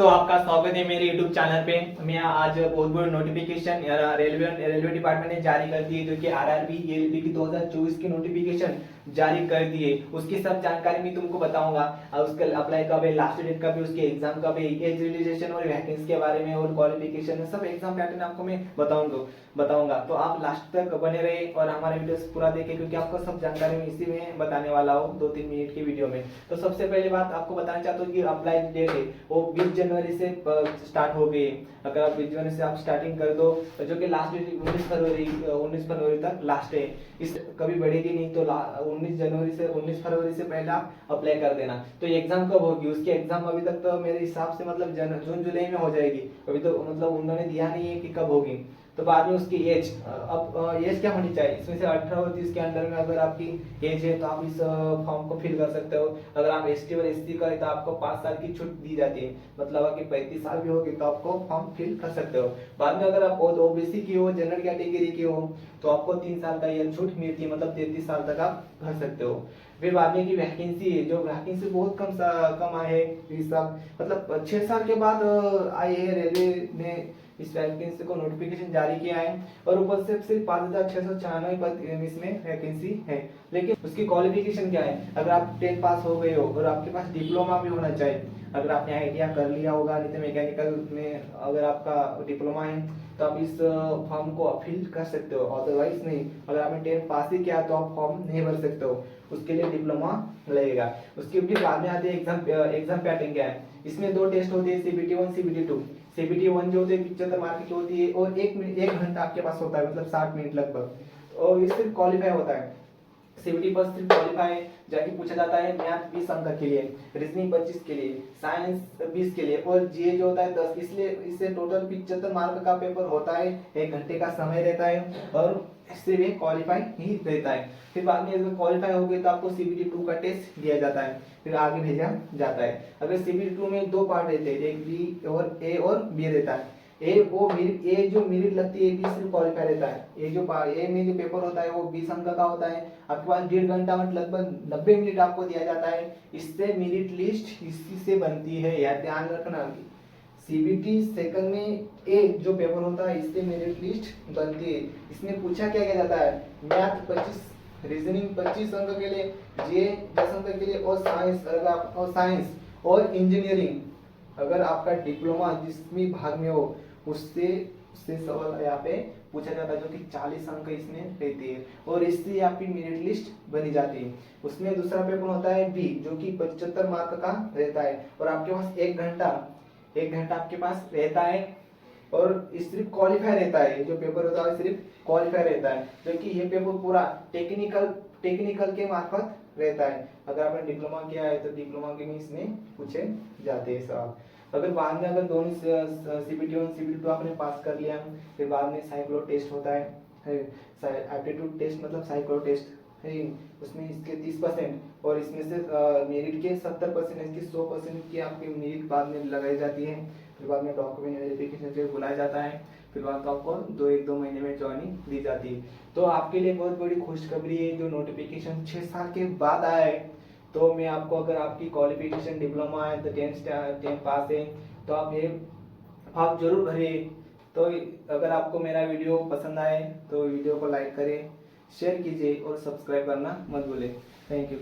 दोस्तों, आपका स्वागत है मेरे YouTube चैनल पे। मैं आज बहुत बड़ी नोटिफिकेशन रेलवे डिपार्टमेंट ने जारी कर दी है, जो कि आरआरबी एलपी की 2024 की नोटिफिकेशन जारी कर दी है। उसकी सब जानकारी मैं तुमको बताऊंगा। उसका अप्लाई कब है, लास्ट डेट कब है, उसके एग्जाम कब है, एज रिलीजेशन और वैकेंसी के बारे में और क्वालिफिकेशन सब एग्जाम पैटर्न आपको मैं बताऊंगा। तो आप लास्ट तक बने रहे और हमारे वीडियो पूरा देखें, क्योंकि आपको सब जानकारी मैं इसी में बताने वाला हूँ 2-3 मिनट की वीडियो में। तो सबसे पहले बात आपको बताना चाहता हूँ कि अप्लाई डेट है वो 20 जनवरी से स्टार्ट हो गई। अगर आप 20 जनवरी से आप स्टार्टिंग कर दो, जो कि लास्ट डेट 19 फरवरी तक लास्ट है। इस कभी बढ़ेगी नहीं, तो 19 फरवरी से पहले आप अप्लाई कर देना। तो एग्जाम कब होगी, उसकी एग्जाम अभी तक तो मेरे हिसाब से मतलब जून जुलाई में हो जाएगी। अभी तो मतलब उन्होंने दिया नहीं है कि कब होगी। तो बाद में उसकी एज, अब एज क्या होनी चाहिए, इसमें से 18 और 30 के अंदर में अगर आपकी एज है तो आप इस फॉर्म को फिल कर सकते हो। अगर आप एसटी और एससी का है तो आपको 5 साल की छूट दी जाती है, मतलब अगर 35 साल भी होगी तो आपको फॉर्म फिल कर सकते हो। बाद में अगर आप ओबीसी की हो, जनरल कैटेगरी की हो, तो आपको 3 साल का यह छूट मिलती है, मतलब 33 साल तक आप भर सकते हो। फिर बाद में की वैकेंसी है, जो वैकेंसी बहुत कम आए है इस साल, मतलब 6 साल के बाद आई है। रेलवे ने इस वैकेंसी को नोटिफिकेशन जारी किया है और ऊपर से सिर्फ 5,696 पद इसमें वैकेंसी है। लेकिन उसकी क्वालिफिकेशन क्या है, अगर आप 10 पास हो गए हो और आपके पास डिप्लोमा भी होना चाहिए। अगर आपने आईटीआई कर लिया होगा, नहीं तो मैकेनिकल में अगर आपका डिप्लोमा है तो आप इस फॉर्म को फिल कर सकते हो, अदरवाइज नहीं। अगर आपने 10 पास ही किया तो आप फॉर्म नहीं भर सकते हो, उसके लिए डिप्लोमा लगेगा। उसके भी बाद में आते हैं एग्जाम पैटर्न क्या है। इसमें 2 टेस्ट होते हैं, सीबीटी 1 सीबीटी 2। सीबीटी 1 जो होती है 75 मार्क की होती है और 1 घंटा आपके पास होता है, मतलब 60 मिनट लगभग, और इससे क्वालिफाई होता है। सीबीटी पर सिर्फ क्वालिफाई जाके पूछा जाता है। मैथ 20 अंक के लिए, रीजनिंग 25 के लिए, साइंस 20 के लिए और जीए जो होता है 10। इसलिए इससे टोटल 75 मार्क का पेपर होता है, 1 घंटे का समय रहता है और इससे भी क्वालिफाई ही रहता है। फिर बाद में अगर क्वालिफाई हो गए तो आपको सीबीटी 2 का टेस्ट दिया जाता है, फिर आगे भेजा जाता है। अगर सीबीटी 2 में 2 पार्ट रहते हैं, एक बी और ए और बी रहता है। ए जो मेरिट लगती है, बी सिर्फ क्वालिफाई रहता है। ए में जो पेपर होता है वो 20 अंक का होता है। आपके पास 1.5 घंटा मतलब लगभग 90 मिनट आपको दिया जाता है। इससे मेरिट लिस्ट इसी से बनती है, यह ध्यान रखना। सीबीटी सेकंड में ए जो पेपर होता है इससे मेरिट लिस्ट बनती है। इसमें पूछा क्या क्या जाता है, मैथ 25, रीजनिंग 25 अंक के लिए, जे 10 अंक के लिए और साइंस और इंजीनियरिंग अगर आपका डिप्लोमा जिस भी भाग में हो उससे सवाल यहाँ पे पूछा जाता है, जो कि 40 अंक इसमें रहती है और इससे आपकी मेरिट लिस्ट बनी जाती है। उसमें दूसरा पेपर होता है बी, जो कि 75 मार्क का रहता है और आपके पास 1 घंटा आपके पास रहता है और सिर्फ क्वालिफाई रहता है। जो पेपर होता है सिर्फ क्वालिफाई रहता है, क्योंकि ये पेपर पूरा टेक्निकल के मार्फत रहता है। अगर आपने डिप्लोमा किया है तो डिप्लोमा के में इसमें पूछे जाते हैं सवाल। अगर बाद में अगर दोनों सीबीटी 1 सीबीटी 2 आपने पास कर लिया, फिर बाद में साइक्लो टेस्ट होता है, एप्टीट्यूड टेस्ट मतलब साइक्लो टेस्ट है। उसमें इसके 30% और इसमें से मेरिट के 70%, इसकी 100% की आपकी मेरिट बाद में लगाई जाती है। फिर बाद में डॉक्यूमेंट वेरिफिकेशन के लिए बुलाया जाता है। फिर बाद में आपको 1-2 महीने में ज्वाइनिंग दी जाती है। तो आपके लिए बहुत बड़ी खुशखबरी है, जो नोटिफिकेशन 6 साल के बाद आया है। तो मैं आपको, अगर आपकी क्वालिफिकेशन डिप्लोमा है तो 10 पास है तो आप जरूर भरिए। तो अगर आपको मेरा वीडियो पसंद आए तो वीडियो को लाइक करें, शेयर कीजिए और सब्सक्राइब करना मत भूलें। Thank you.